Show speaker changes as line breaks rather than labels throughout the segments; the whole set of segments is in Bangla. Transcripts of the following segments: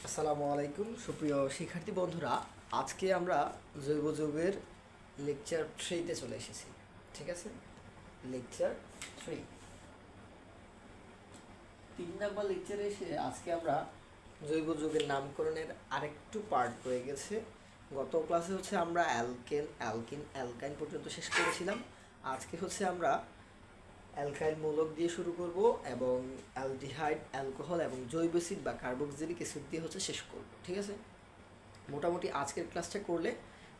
আসসালামু আলাইকুম সুপ্রিয় শিক্ষার্থী বন্ধুরা, আজকে আমরা জৈব যৌগের লেকচার 3-তে চলে এসেছি। ঠিক আছে, লেকচার 3 3 নম্বর লেকচারে এসে আজকে আমরা জৈব যৌগের নামকরণের আরেকটু পার্ট রয়ে গেছে। গত ক্লাসে আমরা অ্যালকেন, অ্যালকিন, অ্যালকাইন পর্যন্ত শেষ করেছিলাম। আজকে আমরা অ্যালকাইল মূলক দিয়ে শুরু করব এবং অ্যালডিহাইড, অ্যালকোহল এবং জৈব অ্যাসিড বা কার্বক্সিলিক অ্যাসিড দিয়ে শেষ করব। ঠিক আছে, মোটামুটি আজকের ক্লাসটা করলে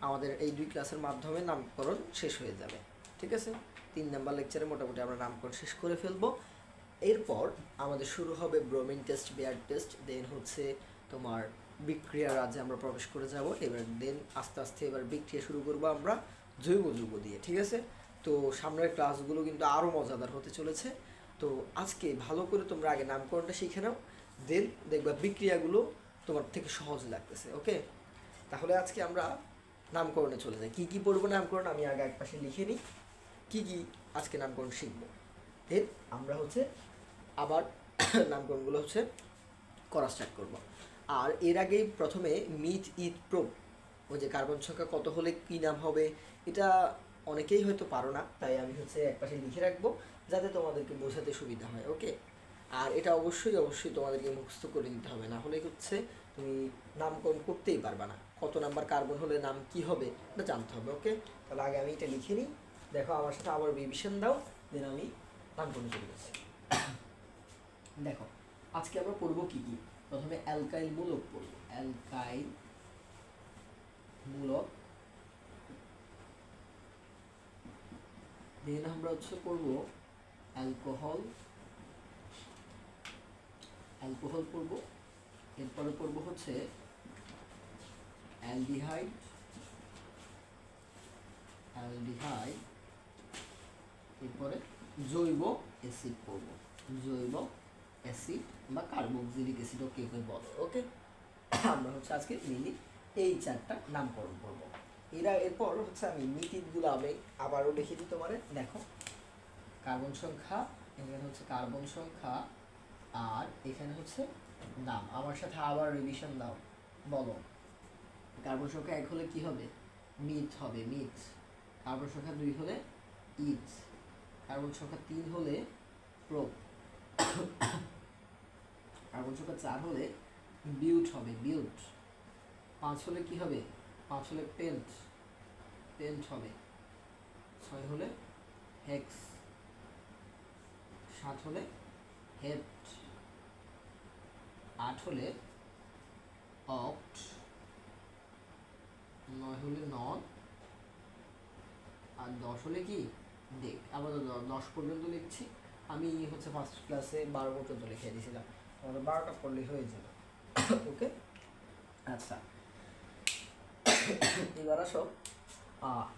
আমাদের এই 2 ক্লাসের মাধ্যমে নামকরণ শেষ হয়ে যাবে। ঠিক আছে, 3 নম্বর লেকচারে মোটামুটি আমরা নামকরণ শেষ করে ফেলবো। এরপর আমাদের শুরু হবে ব্রোমিন টেস্ট, বেয়ার টেস্ট, দেন তোমার বিক্রিয়ার রাজ্যে আমরা প্রবেশ করে যাব। এবার দেন আস্তে আস্তে এবার বিক্রিয়া শুরু করবো আমরা জৈব যৌগ দিয়ে। ঠিক আছে, তো সামনের ক্লাসগুলো কিন্তু আরও মজাদার হতে চলেছে। তো আজকে ভালো করে তোমরা আগে নামকরণটা শিখে নাও, দেন দেখবা বিক্রিয়াগুলো তোমার থেকে সহজ লাগতেছে। ওকে, তাহলে আজকে আমরা নামকরণে চলে যাই। কী কী পড়বো নামকরণ আমি আগে এক পাশে লিখে নিই, কী কী আজকে নামকরণ শিখবো, দেন আমরা আবার নামকরণগুলো করা স্টার্ট করব। আর এর আগেই প্রথমে মিথ ইথ প্রোব, ওই যে কার্বন সংখ্যা কত হলে কী নাম হবে, এটা অনেকেই হয়তো পারো না, তাই আমি এক পাশে লিখে রাখবো যাতে তোমাদেরকে বোঝাতে সুবিধা হয়। ওকে, আর এটা অবশ্যই অবশ্যই তোমাদেরকে মুখস্থ করে নিতে হবে, না হলে তুমি নামকরণ করতেই পারবে না। কত নাম্বার কার্বন হলে নাম কি হবে এটা জানতে হবে। ওকে, তাহলে আগে আমি এটা লিখে নিই। দেখো আমার সাথে আবার রিভিশন দাও, দেন আমি নামকরণ চলে যাচ্ছি। দেখো আজকে আমরা পড়বো কি কি। প্রথমে অ্যালকাইল মূলক পড়বো, অ্যালকাইল মূলক, দেন আমরা পড়বো অ্যালকোহল, অ্যালকোহল পড়বো। এরপরে পড়বো অ্যালডিহাইড, অ্যালডিহাইড। এরপরে জৈব অ্যাসিড পড়বো, জৈব অ্যাসিড বা কার্বক্সিলিক অ্যাসিডও কেউ কেউ বলে। ওকে, আমরা আজকে মেনলি এই 4টা নামকরণ করবো। এরপর আমি মিথিকগুলো আমি আবারও লিখে দিই তোমারে। দেখো কার্বন সংখ্যা, এখানে কার্বন সংখ্যা, আর এখানে নাম। আমার সাথে আবার রিভিশন দাও, বলো। কার্বন সংখ্যা 1 হলে কি হবে? মিথ হবে, মিথ। কার্বন সংখ্যা 2 হলে ইথ। কার্বন সংখ্যা 3 হলে প্রোপ। কার্বন সংখ্যা 4 হলে বিউট হবে, বিউট। 5 হলে কি হবে? 5 হলে পেন্ট, পেন্ট হবে। 6 হলে হেক্স, 7 হলে হেপ্ট, 8 হলে অক্ট, 9 হলে নন, আর 10 হলে কি? দেখ, আবার 10 পর্যন্ত লিখছি আমি। ফার্স্ট ক্লাসে 12 পর্যন্ত লিখে দিয়েছিলাম, আমাদের 12টা পড়লেই হয়ে যাবে। ওকে, আচ্ছা এবার আসো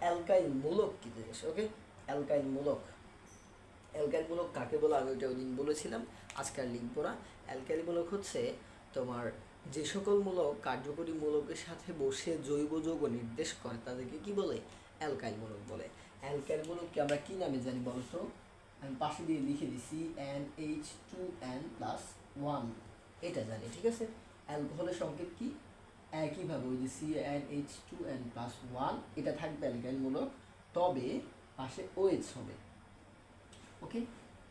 অ্যালকাইল মূলক কি জিনিস। ওকে, অ্যালকাইল মূলক, অ্যালকাইল মূলক কাকে বলে আমি ওইটা ওইদিন বলেছিলাম, আজকে আর লিখবো না। অ্যালকাইল মূলক তোমার যে সকল মূলক কার্যকরী মূলকের সাথে বসে জৈব যৌগ নির্দেশ করে তাদেরকে কি বলে? অ্যালকাইল মূলক বলে। অ্যালকাইল মূলককে আমরা কি নামে জানি বলতো? আমি পাশে দিয়ে লিখে দিছি NH2N+1, এটা জানি। ঠিক আছে, অ্যালকোহলের সংকেত কি? একইভাবে ওই যে CnH2n+1 এটা থাকবে অ্যালকাইল মূলক, তবে পাশে OH হবে। ওকে,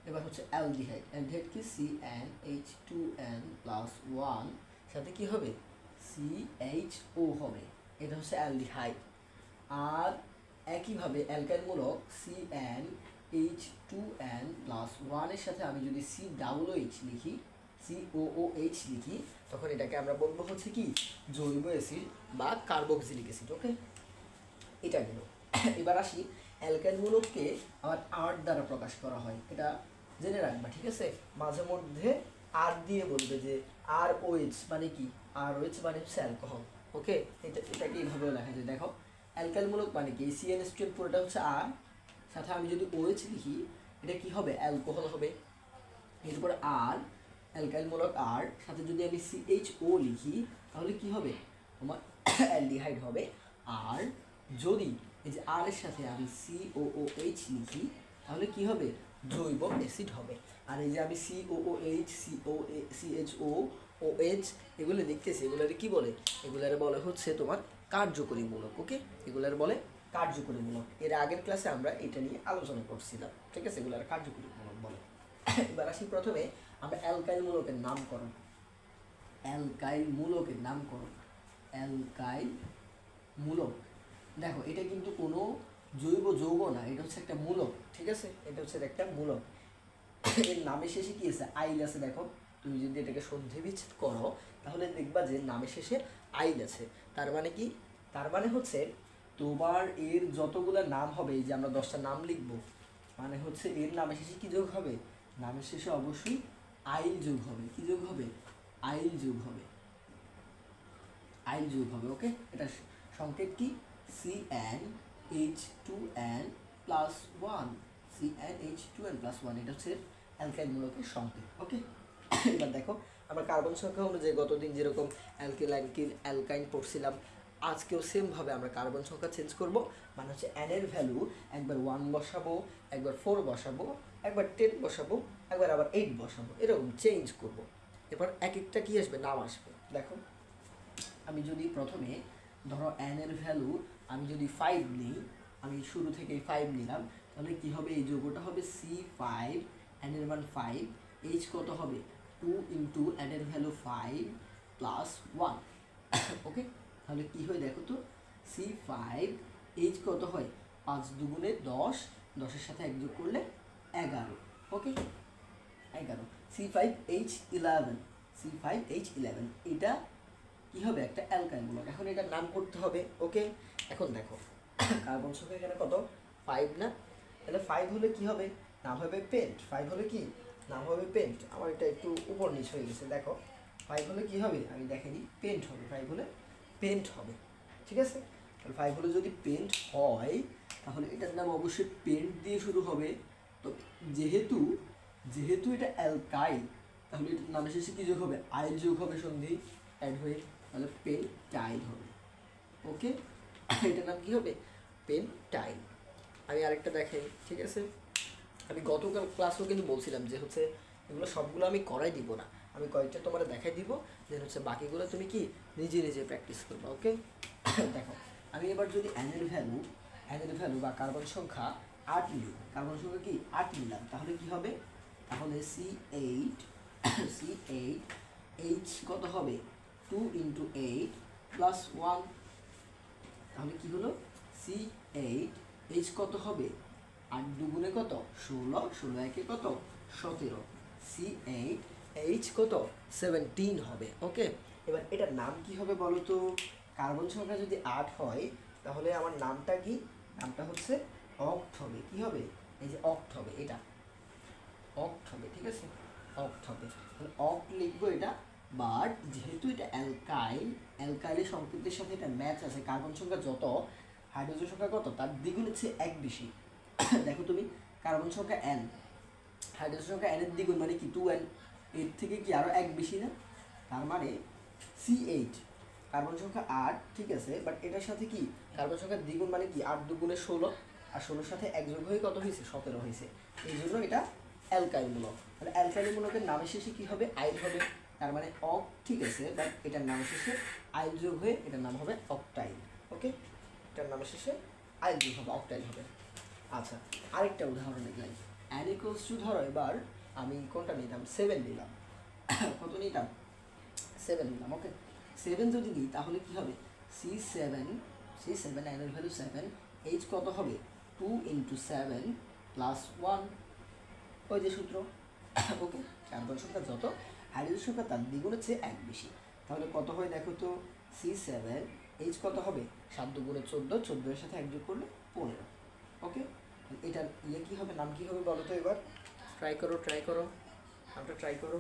এবার অ্যালডিহাইড। অ্যালডিহাইড কি? CnH2n+1 সাথে কি হবে? CHO হবে, এটা অ্যালডিহাইড। আর একইভাবে অ্যালকাইল মূলক CnH2n+1 এর সাথে আমি যদি COOH লিখি, COOH লিখি, তখন এটাকে আমরা বলবো কি? জৈব অ্যাসিড বা কার্বক্সিলিক অ্যাসিড। ওকে, এটা গেল। এবার আসি অ্যালকাইল মূলককে আবার আর দ্বারা প্রকাশ করা হয়, এটা জেনে রাখবা। ঠিক আছে, মাঝে মধ্যে আর দিয়ে বলবে যে ROH মানে কি? ROH মানে অ্যালকোহল। ওকে, এটাকে এইভাবে লেখা যায়। দেখো অ্যালকাইল মূলক মানে কি? CnH2n পুরোটা আর, সাথে আমি যদি OH লিখি এটা কি হবে? অ্যালকোহল হবে। এরপর আর, অ্যালকাইল মূলক আর, সাথে যদি আমি CHO লিখি তাহলে কি হবে? তোমার অ্যালডিহাইড হবে। আর যদি এই যে আর এর সাথে আমি COOH লিখি তাহলে কি হবে? জৈব অ্যাসিড হবে। আর এই যে আমি COOH, CHO OH এগুলো লিখতেছি, এগুলারে কি বলে? এগুলারে বলে হচ্ছে তোমার কার্যকরী মূলক। ওকে, এগুলার বলে কার্যকরী মূলক। এর আগের ক্লাসে আমরা এটা নিয়ে আলোচনা করছিলাম, ঠিক আছে? এগুলার কার্যকরী মূলক বলে। এবার আসি প্রথমে আমরা অ্যালকাইল মূলকের নামকরণ। অ্যালকাইল মূলকের নামকরণ, অ্যালকাইল মূলক। দেখো এটা কিন্তু কোনো জৈব যৌগ না, এটা হচ্ছে একটা মূলক, ঠিক আছে? এটা হচ্ছে একটা মূলক। এর নামের শেষে কি আছে? আইল আছে। দেখো তুমি যদি এটাকে সন্ধি বিচ্ছেদ করো তাহলে দেখবা যে নামের শেষে আইল আছে। তার মানে কি? তার মানে হচ্ছে তোমার এর যতগুলা নাম হবে, এই যে আমরা 10টা নাম লিখবো, মানে হচ্ছে এর নামের শেষে কি যোগ হবে? নামের শেষে অবশ্যই আইল যোগ হবে। কি যোগ হবে? আইল যোগ হবে, আইল যোগ হবে। ওকে, এটা সংকেত কি? CnH2n প্লাস 1, CnH2n প্লাস 1, এটা হচ্ছে অ্যালকাইল মূলকের সংকেত। ওকে, এবার দেখো আমরা কার্বন সংখ্যা অনুযায়ী গতদিন যেরকম অ্যালকিল অ্যালকাইন পড়ছিলাম, আজকেও সেমভাবে আমরা কার্বন সংখ্যা চেঞ্জ করব। মানে হচ্ছে n এর ভ্যালু একবার 1 বসাবো, একবার 4 বসাবো, একবার 10 বসাবো, একবার আবার 8 বসাবো, এরকম চেঞ্জ করব। এবার এক একটা কি আসবে? নাম আসবে। দেখো আমি যদি প্রথমে ধরো n এর ভ্যালু আমি যদি 5 নিই, আমি শুরু থেকে 5 নিলাম, তাহলে কি হবে? এই যৌগটা হবে C5, n এর মান 5, h কত হবে? 2 ইন্টু n এর ভ্যালু 5 প্লাস 1। ওকে, তাহলে কি হয় দেখো তো? C5 h কত হয়? 5 দুগুণে 10, 10-এর সাথে 1 যোগ করলে 11। ওকে, 11। C5H11, C5H11 এটা কি হবে? একটা অ্যালকাইল মূলক। এখন এটার নাম করতে হবে। ওকে, এখন দেখো কার্বন সংখ্যা এখানে কত? 5 না? তাহলে 5 হলে কি হবে? নাম হবে পেন্ট। 5 হলে কি? নাম হবে পেন্ট। আমার এটা একটু উপর নিচ হয়ে গেছে। দেখো 5 হলে কি হবে? আমি দেখে নিই, পেন্ট হবে। 5 হলে পেন্ট হবে, ঠিক আছে? তাহলে 5 হলে যদি পেন্ট হয় তাহলে এটার নাম অবশ্যই পেন্ট দিয়ে শুরু হবে। তো যেহেতু যেহেতু এটা অ্যালকাইল, তাহলে এটার নামের শেষে কি যোগ হবে? আইল যোগ হবে, সন্ধি অ্যাড হয়ে, তাহলে পেন্টাইল হবে। ওকে, এটার নাম কি হবে? পেন্টাইল। আমি আরেকটা দেখাই, ঠিক আছে? আমি গতকাল ক্লাসেও কিন্তু বলছিলাম যে হচ্ছে এগুলো সবগুলো আমি করাই দিব না, আমি কয়েকটা তোমার দেখাই দিব, দেন হচ্ছে বাকিগুলো তুমি কি নিজে নিজে প্র্যাকটিস করবে। ওকে, দেখো আমি এবার যদি n এর ভ্যালু বা কার্বন সংখ্যা 8 নিই, কার্বন সংখ্যা কি 8 নিলাম, তাহলে কি হবে? তাহলে C8 H কত হবে? 2 ইন্টু 8 প্লাস 1, তাহলে কি হলো? C8 H কত হবে? 8 দুগুণে কত? 16, 16 একে কত? 17, C8 H কত? 17 হবে। ওকে, এবার এটার নাম কি হবে বলো তো? কার্বন সংখ্যা যদি 8 হয় তাহলে আমার নামটা কি? নামটা হচ্ছে অক্ট হবে। কি হবে? এই যে অক্ট হবে, এটা অক্ট হবে, ঠিক আছে? অক্ট হবে, তাহলে অক্ট লিখবো এটা। বাট যেহেতু এটা অ্যালকাইলের সংকেতের সাথে এটা ম্যাচ আছে, কার্বন সংখ্যা যত, হাইড্রোজেন সংখ্যা কত? তার দ্বিগুণ হচ্ছে 1 বেশি। দেখো তুমি কার্বন সংখ্যা n, হাইড্রোজেন সংখ্যা n এর দ্বিগুণ মানে কি 2n, এর থেকে কি আরও 1 বেশি না? তার মানে C8 কার্বন সংখ্যা 8, ঠিক আছে? বাট এটার সাথে কি কার্বন সংখ্যার দ্বিগুণ মানে কি 8 দুগুণে 16, আর 16-র সাথে 1 যোগ হয়ে কত হয়েছে? 17 হয়েছে। এই জন্য এটা অ্যালকাইল মূলক। তাহলে অ্যালকাইল মূলকের নামের শেষে কি হবে? আইল হবে। তার মানে অক, ঠিক আছে? বাট এটার নামের শেষে আইল যোগ হয়ে এটার নাম হবে অক্টাইল। ওকে, এটার নামের শেষে আইল যোগ হবে, অক্টাইল হবে। আচ্ছা, আরেকটা উদাহরণ দেখলাম। n ইকুয়ালস টু, ধরো এবার আমি কোনটা নিলাম? 7 নিলাম। কত নিলাম? 7 নিলাম। ওকে, 7 যদি দিই তাহলে কি হবে? C7 n এর ভ্যালু 7, H কত হবে? 2 ইন্টু 7 প্লাস 1, ওই যে সূত্র। ওকে, কার্বন সংখ্যা যত, হাইড্রোজেন সংখ্যা তার দ্বিগুণ হচ্ছে 1 বেশি। তাহলে কত হয় দেখো তো? C7 H কত হবে? 7 দুগুণে 14, 14-এর সাথে 1 যোগ করলে 15। ওকে, এটার কি হবে? নাম কি হবে বলো তো? এবার ট্রাই করো, নামটা ট্রাই করো,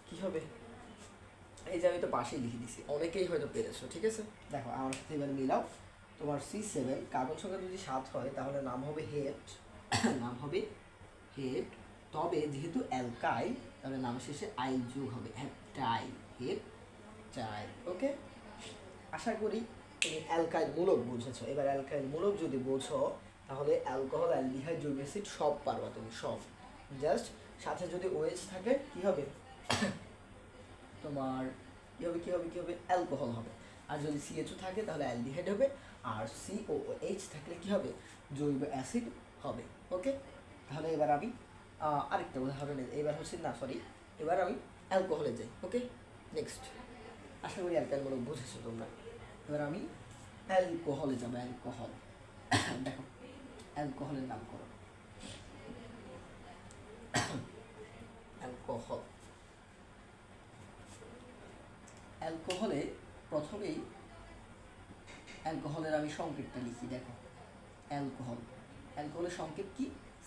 কি হবে? এই যে আমি তো পাশেই লিখে দিছি, অনেকেই হয়তো পেরেছো, ঠিক আছে? দেখো আমার সাথে এবার মিলাও। তোমার C7 কার্বন সংখ্যা যদি 7 হয় তাহলে নাম হবে হেড, নাম হবে হেড। তবে যেহেতু অ্যালকাইল তাহলে নাম শেষে আইল যোগ হবে, হ্যাপটাইল, হেপটাইল। ওকে, আশা করি তুমি অ্যালকাইল মূলক বুঝেছো। এবার অ্যালকাইল মূলক যদি বোঝো তাহলে অ্যালকোহল, অ্যালডিহাইড, জৈবিক অ্যাসিড সব পারবা তুমি, সব। জাস্ট সাথে যদি OH থাকে কি হবে? তোমার কি হবে অ্যালকোহল হবে। আর যদি CHO থাকে তাহলে অ্যালডিহাইড হবে, আর COOH থাকলে কি হবে, জৈব অ্যাসিড হবে। ওকে, তাহলে এবার আমি আরেকটা উদাহরণ, এবার হচ্ছে না সরি, এবার আমি অ্যালকোহলে যাই। ওকে, নেক্সট, আশা করি অ্যালকাইলমূলক বুঝেছো তোমরা। এবার আমি অ্যালকোহলে যাবো। অ্যালকোহল দেখো, অ্যালকোহলের নাম করো। অ্যালকোহল, অ্যালকোহলে প্রথমেই অ্যালকোহলের আমি সংকেতটা লিখি। দেখো, অ্যালকোহলের সংকেত কি,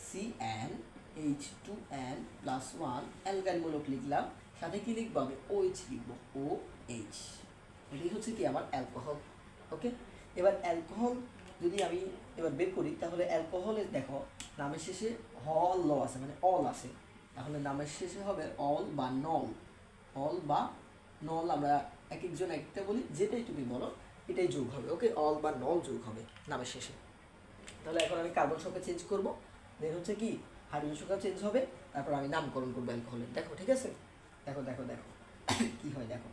CnH2n+1, অ্যালকাইলমূলক লিখলাম, সাথে কি লিখবো আমি, OH লিখবো, OH। এটাই হচ্ছে কি আমার অ্যালকোহল। ওকে, এবার অ্যালকোহল যদি আমি এবার বের করি, তাহলে অ্যালকোহলে দেখো নামের শেষে হল ল আছে, মানে অল আছে, তাহলে নামের শেষে হবে অল বা নল। অল বা নল আমরা এক একজন একটা বলি, যেটাই তুমি বলো এটাই যোগ হবে। ওকে, অল বা নল যোগ হবে নামের শেষে। তাহলে এখন আমি কার্বন সংখ্যা চেঞ্জ করব, দেন হচ্ছে কি হাইড্রোজেন সংখ্যা চেঞ্জ হবে, তারপর আমি নামকরণ করবো অ্যালকোহলের। দেখো ঠিক আছে, দেখো দেখো দেখো কি হয়। দেখো,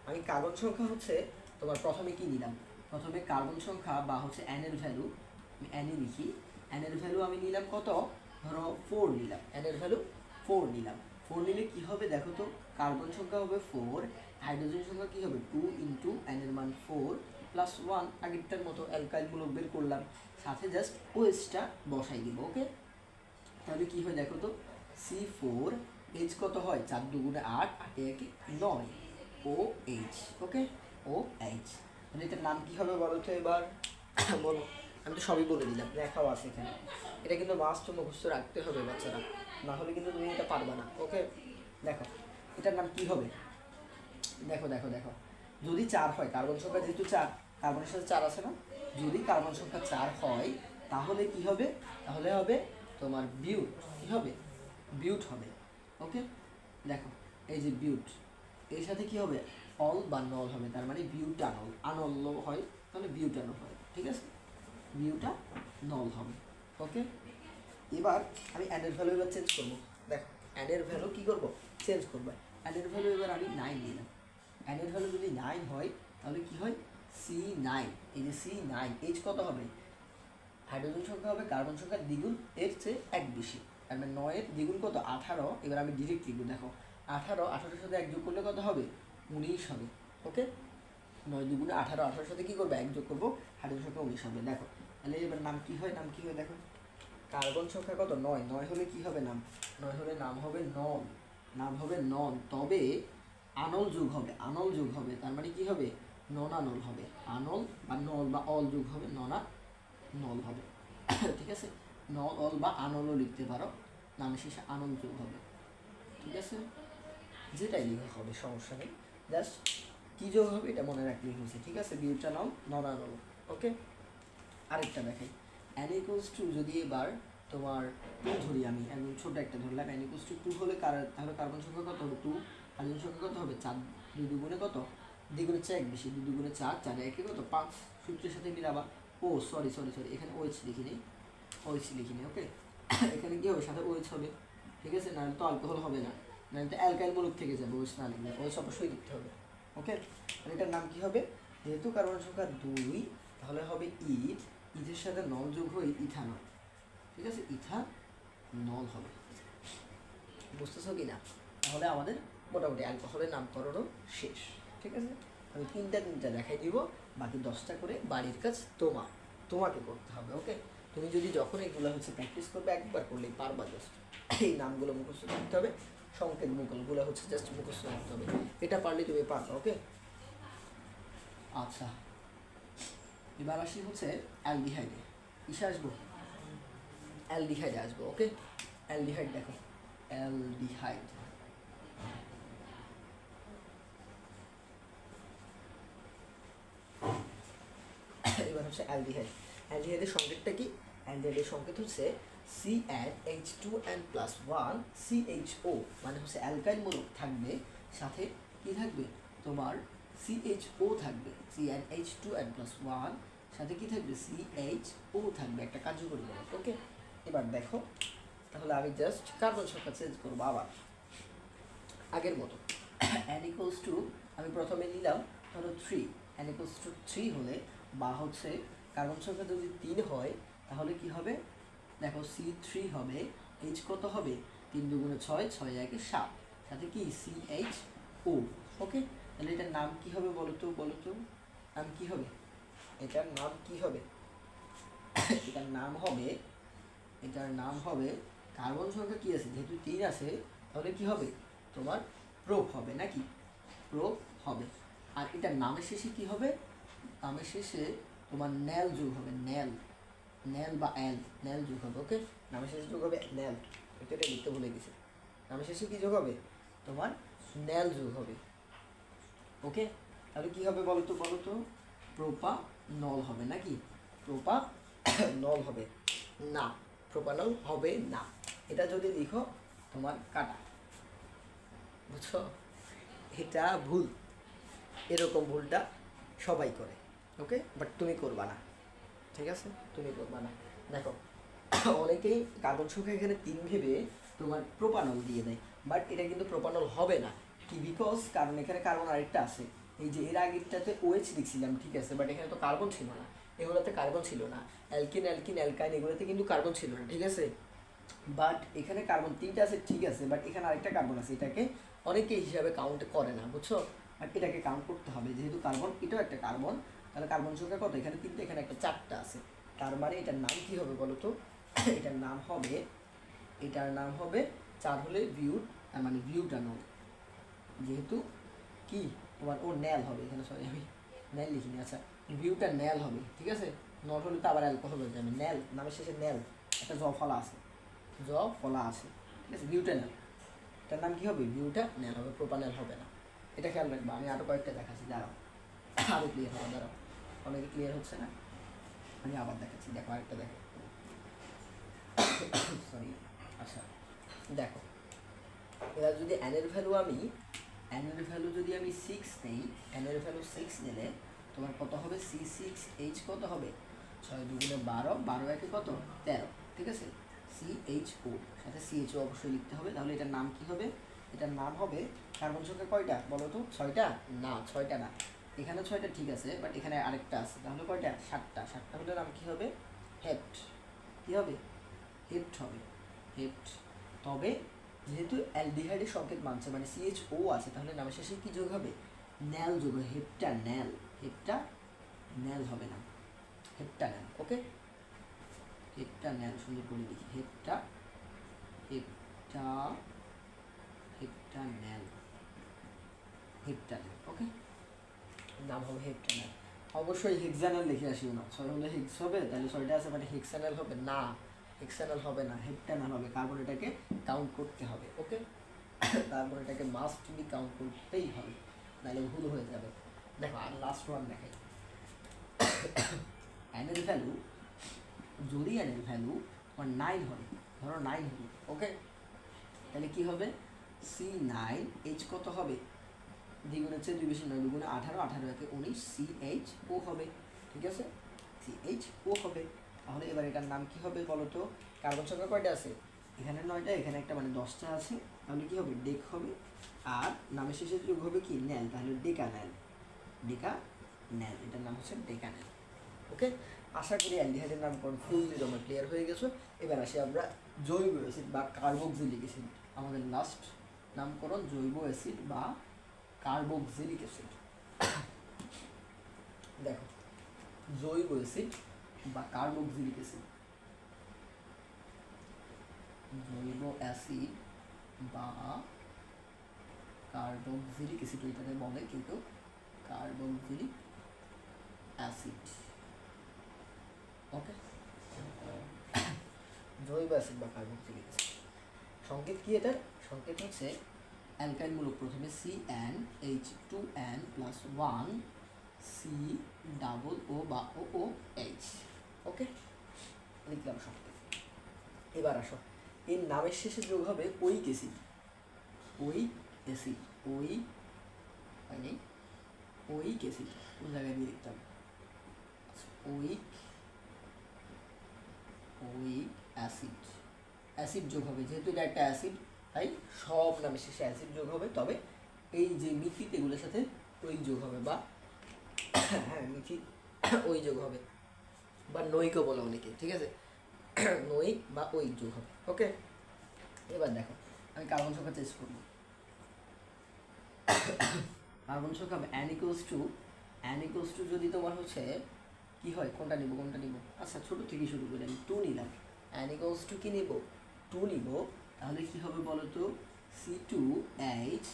আমি কার্বন সংখ্যা হচ্ছে তোমার প্রথমে কি নিলাম, প্রথমে কার্বন সংখ্যা বা হচ্ছে n এর ভ্যালু, আমি n এ লিখি, n এর ভ্যালু আমি নিলাম কত, ধরো 4 নিলাম, n এর ভ্যালু 4 নিলাম। 4 নিলে কি হবে দেখো তো, কার্বন সংখ্যা হবে 4, হাইড্রোজেন সংখ্যা কি হবে 2 ইন্টু n এর মান 4 প্লাস 1, আগেরটার মতো অ্যালকাইলমূলক বের করলাম, সাথে জাস্ট OH-টা বসাই দিব। ওকে, তাহলে কি হয় দেখো তো, C4, H কত হয়, 4 দুগুণে 8, 8 একে 9, OH। ওকে, OH। তাহলে এটার নাম কি হবে বলো তো এবার, বলো। আমি তো সবই বলে দিলাম, লেখাও আছে এখানে। এটা কিন্তু মাস্ট মুখস্থ রাখতে হবে বাচ্চারা, না হলে কিন্তু তুমি এটা পারবে না। ওকে, দেখো এটার নাম কি হবে, দেখো দেখো দেখো, যদি 4 হয়, কার্বন সংখ্যা যেহেতু 4, কার্বনের সাথে 4 আছে না, যদি কার্বন সংখ্যা 4 হয় তাহলে কি হবে, তাহলে হবে তোমার বিউট। কি হবে, বিউট হবে। ওকে, দেখো এই যে বিউট, এর সাথে কি হবে, অল বা নল হবে, তার মানে বিউটানল। আনল হয় তাহলে বিউটানল হয়। ঠিক আছে, বিউটানল হবে। ওকে, এবার আমি অ্যানের ভ্যালু এবার চেঞ্জ করবো। দেখো অ্যানের ভ্যালু কি করব, চেঞ্জ করবো। অ্যানের ভ্যালু এবার আমি 9 নিলাম, অ্যানের ভ্যালু যদি 9 হয় তাহলে কি হয়, C9, এই যে C9, H কত হবে, হাইড্রোজেন সংখ্যা হবে কার্বন সংখ্যার দ্বিগুণ, এর চেয়ে 1 বেশি, তার মানে 9 এর দ্বিগুণ কত, 18। এবার আমি ডিরেক্ট লিখবো, দেখো 18, 18-এর সাথে 1 যোগ করলে কত হবে, 19 হবে। ওকে, 9 দুগুণে 18, 18-এর সাথে কী করবো, 1 যোগ করবো, হাইড্রোজেন সংখ্যা 19 হবে। দেখো তাহলে এবার নাম কি হয়, নাম কি হয় দেখো, কার্বন সংখ্যা কত, 9, 9 হলে কি হবে নাম, 9 হলে নাম হবে নল, নাম হবে নল, তবে আনল যোগ হবে, আনল যোগ হবে, তার মানে কি হবে, ননানল হবে। আনল বা নল বা অল যোগ হবে, নল হবে। ঠিক আছে, নল, অল বা আনলও লিখতে পারো, নামের শেষে আনল যোগ হবে। ঠিক আছে, যেটাই লেখা হবে সমস্যা নেই, জাস্ট কী যোগ হবে এটা মনে রাখলেই হয়েছে। ঠিক আছে, বিউটানল, ননানল। ওকে, আরেকটা দেখাই, n = 2 যদি এবার তোমার 2 ধরি, আমি একদম ছোট একটা ধরলাম, n = 2 হলে তাহলে কার্বন সংখ্যা কত হবে 2, হাইড্রোজেন সংখ্যা কত হবে 4, 2 দুগুণে কত, দ্বিগুণের চেয়ে 1 বেশি, 2 দুগুণে 4, 4 একে কত 5, সূত্রের সাথে মিলাবা। ও সরি, এখানে OH লিখিনি, OH লিখিনি। ওকে, এখানে কী হবে, সাথে OH হবে। ঠিক আছে, নাহলে তো অ্যালকোহল হবে না, নাহলে তো অ্যালকাইল মূলক থেকে যাবে, OH না লিখলে, OH অবশ্যই লিখতে হবে। ওকে, আর এটার নাম কী হবে, যেহেতু কার্বন সংখ্যা 2 তাহলে হবে ইথ, ইথের সাথে নল যোগ হয়ে ইথানল। ঠিক আছে, ইথানল হবে। বুঝতেছো কি না, তাহলে আমাদের মোটামুটি অ্যালকোহলের নামকরণও শেষ। ঠিক আছে, আমি তিনটা দেখাই দিব, বাকি 10টা করে বাড়ির কাজ তোমাকে করতে হবে। ওকে, তুমি যদি যখন এগুলো হচ্ছে প্র্যাকটিস করবে, একবার করলেই পারবা। জাস্ট এই নামগুলো মুখস্থ রাখতে হবে, সংকেত মুখগুলো হচ্ছে জাস্ট মুখস্থ রাখতে হবে, এটা পারলে তুমি পারবা। ওকে, আচ্ছা এবার আসি হচ্ছে অ্যালডিহাইডে, কিসে আসবো, অ্যালডিহাইডে আসবো। ওকে, অ্যালডিহাইড দেখো, অ্যালডিহাইড, এবার হচ্ছে অ্যালডিহাইড। অ্যালডিহাইডের সংকেতটা কি, অ্যালডিহাইডের সংকেত হচ্ছে CnH2n+1 CHO, মানে হচ্ছে অ্যালকাইল মূলক থাকবে, সাথে কি থাকবে তোমার CHO থাকবে, CnH2n+1 সাথে কি থাকবে, CHO থাকবে, একটা কার্যকরী মূলক। ওকে, এবার দেখো তাহলে আমি জাস্ট কার্বন সংখ্যা চেঞ্জ করবো আবার আগের মতো। n ইকুয়ালস টু আমি প্রথমে নিলাম ধরো 3, n ইকুয়ালস টু 3 হলে বা হচ্ছে কার্বন সংখ্যা যদি 3 হয় তাহলে কি হবে দেখো C3 হবে, H কত হবে 3 দুগুণে 6, 6 একে 7, সাথে কি CHO। ওকে, তাহলে এটার নাম কি হবে বলো তো নাম কি হবে, এটার নাম কি হবে এটার নাম হবে কার্বন সংখ্যা কি আছে যেহেতু 3 আছে তাহলে কি হবে তোমার প্রোপ হবে নাকি, প্রোপ হবে। আর এটার নামের শেষে কি হবে, নামের শেষে তোমার ন্যাল যোগ হবে, ন্যাল বা ন্যাল যোগ হবে। ওকে, নামের শেষে যোগ হবে ন্যাল, এটা লিখতে ভুলে গেছি, নামের শেষে কি যোগ হবে তোমার ন্যাল যোগ হবে। ওকে, তাহলে কি হবে বলো তো প্রোপানল হবে নাকি, প্রোপানল হবে না, প্রোপানল হবে না। এটা যদি লিখো তোমার কাটা, বুঝছো, এটা ভুল, এরকম ভুলটা সবাই করে। ওকে, বাট তুমি করবা না, ঠিক আছে, তুমি করবা না। দেখো অনেকেই কার্বন সংখ্যা এখানে 3 ভেবে তোমার প্রোপানল দিয়ে দেয়, বাট এটা কিন্তু প্রোপানল হবে না। কি বিকজ কারণ এখানে কার্বন আরেকটা আছে, এই যে এর আগেরটাতে OH লিখছিলাম ঠিক আছে, বাট এখানে তো কার্বন ছিল না, এগুলোতে কার্বন ছিল না, অ্যালকিন অ্যালকাইন এগুলোতে কিন্তু কার্বন ছিল না, ঠিক আছে। বাট এখানে কার্বন 3টা আছে ঠিক আছে, বাট এখানে আরেকটা কার্বন আছে, এটাকে অনেকে হিসাবে কাউন্ট করে না, বুঝছো। বাট এটাকে কাউন্ট করতে হবে, যেহেতু কার্বন এটাও একটা কার্বন, তাহলে কার্বন সংখ্যা কত, এখানে 3টা, এখানে একটা 4টা আছে, তার মানে এটার নাম কি হবে বলো তো এটার নাম হবে 4 হলে মানে বিউটানল, যেহেতু কি তোমার ও ন্যাল হবে এখানে, সরি আমি ন্যাল লিখিনি, আচ্ছা বিউটানল হবে, ঠিক আছে। নট হলে তো আবার অ্যালকোহল হয়ে যাবে, ন্যাল নামের শেষে ন্যাল একটা ফলা আছে, ঠিক আছে, বিউটানল, এটার নাম কি হবে বিউটানল হবে, প্রোপানল হবে না। এটা খেয়াল রাখবা, আমি আরও কয়েকটা দেখাচ্ছি, দাঁড়াও আরও ক্লিয়ার হবে, দাঁড়াও অনেকে ক্লিয়ার হচ্ছে না, আমি আবার দেখাচ্ছি, দেখো আরেকটা দেখো, সরি, আচ্ছা দেখো এবার যদি এনের ভ্যালু যদি আমি 6 নেই, এনের ভ্যালু 6 নিলে তোমার কত হবে C6H কত হবে 6 দুগুণে 12, 12 একে কত 13, ঠিক আছে, CHO সাথে CHO অবশ্যই লিখতে হবে। তাহলে এটার নাম কি হবে, এটার নাম হবে কার্বন সংখ্যা কয়টা বলো তো 6টা না, 6টা না, এখানে 6টা ঠিক আছে, বাট এখানে আরেকটা আছে, তাহলে কয়টা 7টা, 7টা হলে নাম কি হবে হেপ্ট, কি হবে হেপ্ট হবে, হেপ্ট। তবে যেহেতু অ্যালডিহাইডের সংকেত মানছে মানে CHO আছে, তাহলে নামের শেষে কি যোগ হবে ন্যাল যোগ হবে, হেপ্টান্যাল হবে না, হেপ্টান্যাল। ওকে, হেপ্টান্যাল সুন্দর করে লিখি, হেপ্টান্যাল, ওকে, নাম হবে হেপ্টান্যাল। অবশ্যই হেক্সানাল লিখে আসিও না, 6 হলে হেক্স হবে, তাহলে 6টা আছে মানে হেক্সানাল হবে না, হেক্সানাল হবে না, হেপ্টানাল হবে, কার্বন এটাকে কাউন্ট করতে হবে। ওকে, কার্বন এটাকে মাস্ট বি কাউন্ট করতেই হবে, নাহলে ভুল হয়ে যাবে। দেখো আর লাস্ট ওয়ান দেখাই, অ্যানের ভ্যালু যদি অ্যানের ভ্যালু তোমার 9 হয়, ধরো 9 হলো, ওকে, তাহলে কি হবে C9H কত হবে, দ্বিগুণের চেয়ে 2 বেশি 9 দুগুণে 18, 18 একে 19, CHO হবে, ঠিক আছে, CHO হবে। তাহলে এবার এটার নাম কি হবে বলো তো, কার্বন সংখ্যা কয়টা আছে এখানে 9টা, এখানে একটা মানে 10টা আছে, তাহলে কি হবে ডেক হবে, আর নামের শেষে যোগ হবে কি ন্যাল, তাহলে ডেকান্যাল, এটার নাম হচ্ছে ডেকান্যাল। ওকে, আশা করি অ্যালডিহাইডের নামকরণ ফুললি তোমরা ক্লিয়ার হয়ে গেছো। এবার আসি আমরা জৈব অ্যাসিড বা কার্বক্সিলিক অ্যাসিড, আমাদের লাস্ট নামকরণ জৈব অ্যাসিড বা কার্বক্সিলিক অ্যাসিড। দেখো জৈব অ্যাসিড বা কার্বক্সিলিক অ্যাসিড, জৈব অ্যাসিড বা কার্বক্সিলিক অ্যাসিড এটাকে বলে, কিন্তু কার্বক্সিলিক অ্যাসিড। ওকে, জৈব অ্যাসিড বা কার্বক্সিলিক অ্যাসিড সংকেত কি, এটার সংকেত হচ্ছে অ্যালকাইল মূলক প্রথমে CnH2n+1 COO বা OOH। ওকে, লিখলাম সংকেত। এবার আসো এর নামের শেষে যোগ হবে ওইক অ্যাসিড, ওইক অ্যাসিড, ওইক অ্যাসিড কোন জায়গায় দিয়ে লিখতাম, ওইক অ্যাসিড, অ্যাসিড যোগ হবে, যেহেতু এটা একটা অ্যাসিড তাই সব নামের শেষে অ্যাসিড যোগ হবে, তবে এই যে মিথিত এগুলোর সাথে ওই যোগ হবে, বা হ্যাঁ মিথিত ওই যোগ হবে, বা নৈকও বলে অনেকে, ঠিক আছে? নৈক বা ওই যোগ হবে। ওকে, এবার দেখো আমি কার্বন সংখ্যা চেঞ্জ করবো। কার্বন সংখ্যা n ইকুয়ালস টু যদি তোমার হচ্ছে কি হয়, কোনটা নিব আচ্ছা ছোটো থেকে শুরু করে আমি 2 নিলাম। n ইকুয়ালস টু কি নিব, 2 নিব। তাহলে কি হবে বলো তো, C2H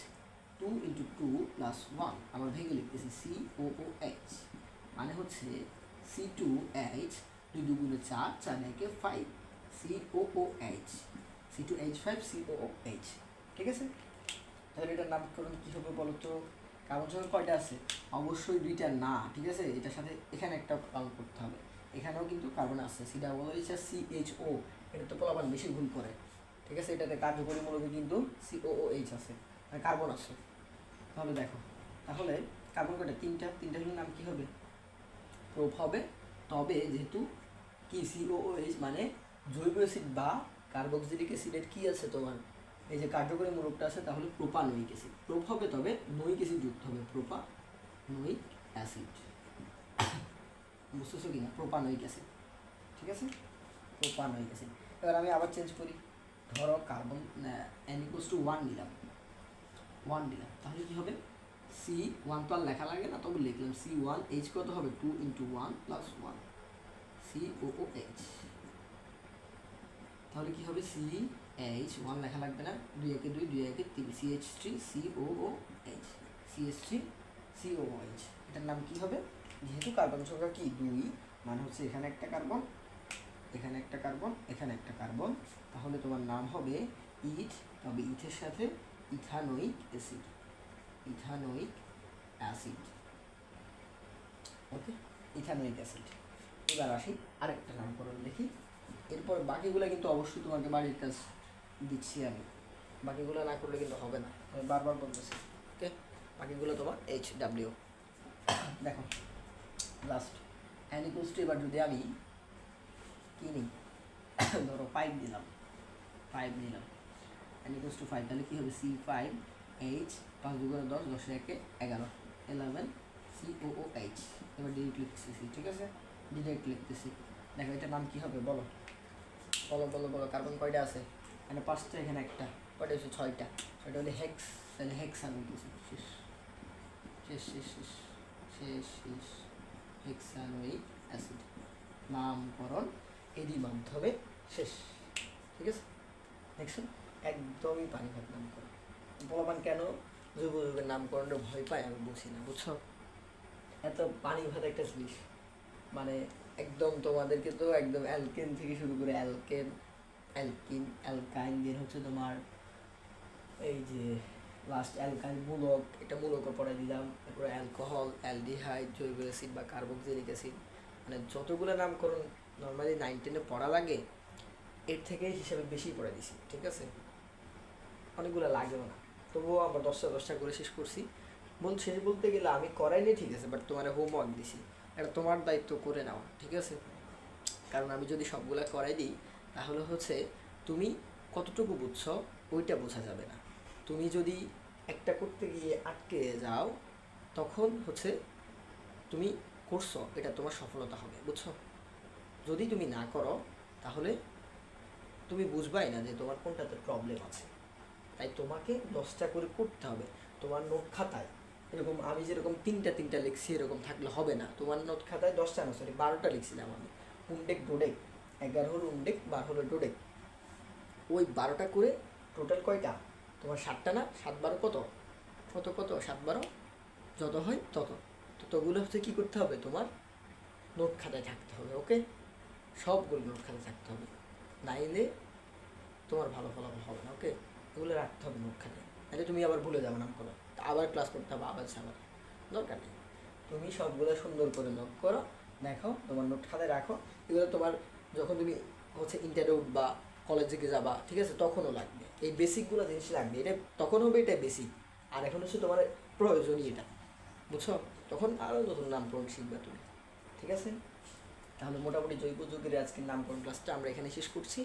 2 × 2 + 1, আমার ভেঙে লিখতেছি COOH, মানে হচ্ছে C2H 2 × 2 = 4, 4 × 1 = 5, COOH, C2H5 COOH, ঠিক আছে? তাহলে এটার নামকরণ কী হবে বলো তো? কার্বন সংখ্যা কয়টা আছে? অবশ্যই 2টা না, ঠিক আছে? এটার সাথে এখানে একটা কাউন্ট করতে হবে, এখানেও কিন্তু কার্বন আছে, COOH আর CHO, এটা তো পোলাপান বেশি ভুল করে, ঠিক আছে? এটাতে কার্যকরী মূলকে কিন্তু COOH আছে, মানে কার্বন আছে। তাহলে দেখো, তাহলে কার্বন কয়টা? 3টার নাম কী হবে? প্রোপ হবে। তবে যেহেতু কি COOH মানে জৈব অ্যাসিড বা কার্বক্সিলিক অ্যাসিডের কি আছে তোমার, এই যে কার্যকরী মূলকটা আছে, তাহলে প্রোপানোয়িক অ্যাসিড। প্রোপ হবে, তবে নৈক অ্যাসিড যুক্ত হবে, প্রোপানোয়িক অ্যাসিড। বুঝতেছো কি না? প্রোপানোয়িক অ্যাসিড, ঠিক আছে? Propanoic acid. এবার আমি আবার চেঞ্জ করি, ধরো কার্বন n = 1 নিলাম, তাহলে কি হবে? C1 তো আর লেখা লাগে না, তবে লিখলাম C1H কত হবে? 2 × 1 + 1, COOH। তাহলে কি হবে? CH1 লেখা লাগবে না, 2 × 2 2 × 3, CH3 COOH। এটার নাম কি হবে? যেহেতু কার্বন সংখ্যা কি 2, মানে হচ্ছে এখানে একটা কার্বন, এখানে একটা কার্বন, এখানে একটা কার্বন, তাহলে তোমার নাম হবে ইথ। তবে ইথের সাথে ইথানোয়িক অ্যাসিড, ওকে, ইথানোয়িক অ্যাসিড। এবার আসি আরেকটা নামকরণ দেখি, এরপর বাকিগুলো কিন্তু অবশ্যই তোমাকে বাড়ির কাজ দিচ্ছি আমি, বাকিগুলো না করলে কিন্তু হবে না, আমি বারবার বলতেছি। ওকে, বাকিগুলো তোমার HW। দেখো লাস্ট n = এবার যদি আমি কি নিই, ধরো 5 নিলাম, n = 5, তাহলে কী হবে? C5H 5 × 2 = 10, 10 × 1 = 11, 11 COOH। এবার ডিরেক্ট লিখতেছি, ঠিক আছে? ডিরেক্ট লিখতেছি। দেখো এটার নাম কী হবে বলো? কার্বন কয়টা আছে? এখানে 5টা, এখানে একটা, কয়টা হচ্ছে? 6টা হলে হেক্স, তাহলে হেক্সানোয়িক অ্যাসিড। শেষ হেক্সানোয়িক অ্যাসিড, নামকরণ এরই মাধ্যমে শেষ, ঠিক আছে? দেখছেন, একদমই পানি ভাত নামকরণ। বলবান কেন জৈব যৌগের নামকরণটা ভয় পায় আমি বুঝি না, বুঝছো? এত পানি ভাত একটা জিনিস, মানে একদম তোমাদেরকে তো একদম অ্যালকেন থেকে শুরু করে অ্যালকিন, অ্যালকাইন, দেন হচ্ছে তোমার এই যে লাস্ট অ্যালকাইন মূলক, এটা মূলকও পড়াই দিলাম, তারপরে অ্যালকোহল, অ্যালডিহাইড, জৈব অ্যাসিড বা কার্বক্সিলিক অ্যাসিড, মানে যতগুলো নামকরণ নর্মালি 9, 10-এ পড়া লাগে এর থেকে হিসাবে বেশি পড়ে দিছি, ঠিক আছে? অনেকগুলো লাগেও না, তবুও আমরা 10টা করে শেষ করছি। শেষ বলতে গেলে আমি করাইনি, ঠিক আছে, বাট তোমার হোমওয়ার্ক দিছি, এটা তোমার দায়িত্ব করে নেওয়া, ঠিক আছে? কারণ আমি যদি সবগুলা করাই দিই তাহলে হচ্ছে তুমি কতটুকু বুঝছো ওইটা বোঝা যাবে না। তুমি যদি একটা করতে গিয়ে আটকে যাও, তখন হচ্ছে তুমি করছো, এটা তোমার সফলতা হবে, বুঝছো? যদি তুমি না করো তাহলে তুমি বুঝবাই না যে তোমার কোনটাতে প্রবলেম আছে। তাই তোমাকে 10টা করে করতে হবে। তোমার নোট খাতায় এরকম আমি যেরকম তিনটা লিখছি এরকম থাকলে হবে না। তোমার নোট খাতায় 10টা না, সরি 12টা লিখছিলাম আমি, উন্ডেক ডোডেক, 11 হলো উন্ডেক, 12 হলো ডোডেক, ওই 12টা করে টোটাল কয়টা তোমার? 7টা না? 7 × 12 কত 7 × 12 যত হয় ততগুলো হচ্ছে কী করতে হবে? তোমার নোট খাতায় থাকতে হবে, ওকে? সবগুলো নোট খাতায় থাকতে হবে, নাইলে তোমার ভালো ফলাফল হবে না, ওকে? এগুলো রাখতে হবে নোট খাতায়, নাহলে তুমি আবার ভুলে যাবে নামকরণ, আবার ক্লাস করতে হবে, আবার সাবার দরকার নেই। তুমি সবগুলো সুন্দর করে নোট করো, দেখো তোমার নোট খাতায় রাখো। এগুলো তোমার যখন তুমি হচ্ছে ইন্টারভিউ বা কলেজে যাবা, ঠিক আছে, তখনও লাগবে, এই বেসিকগুলো জিনিস লাগবে। এটা তখন হবে, এটা বেসিক, আর এখন হচ্ছে তোমার প্রয়োজনীয় এটা, বুঝছো? তখন আরও নতুন নামকরণ শিখবে তুমি, ঠিক আছে? তাহলে মোটামুটি জৈব যৌগের আজকের নামকরণ ক্লাসটা আমরা এখানে শেষ করছি।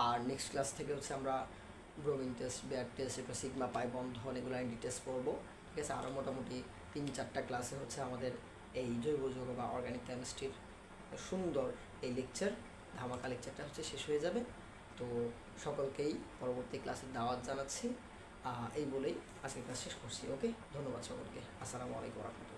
আর নেক্সট ক্লাস থেকে হচ্ছে আমরা ব্রোমিন টেস্ট, বেয়ার টেস্ট, এরপর সিগমা পাই বন্ধন, এগুলো এনডি টেস্ট পড়বো। ঠিক আছে, আরও মোটামুটি 3-4টা ক্লাসে হচ্ছে আমাদের এই জৈব যৌগ বা অর্গানিক কেমিস্ট্রির সুন্দর এই লেকচার, ধামাকা লেকচারটা হচ্ছে শেষ হয়ে যাবে। তো সকলকেই পরবর্তী ক্লাসের দাওয়াত জানাচ্ছি। এই বলেই আজকের ক্লাস শেষ করছি। ওকে, ধন্যবাদ সকলকে। আসসালামু আলাইকুম রহমতুল্লাহ।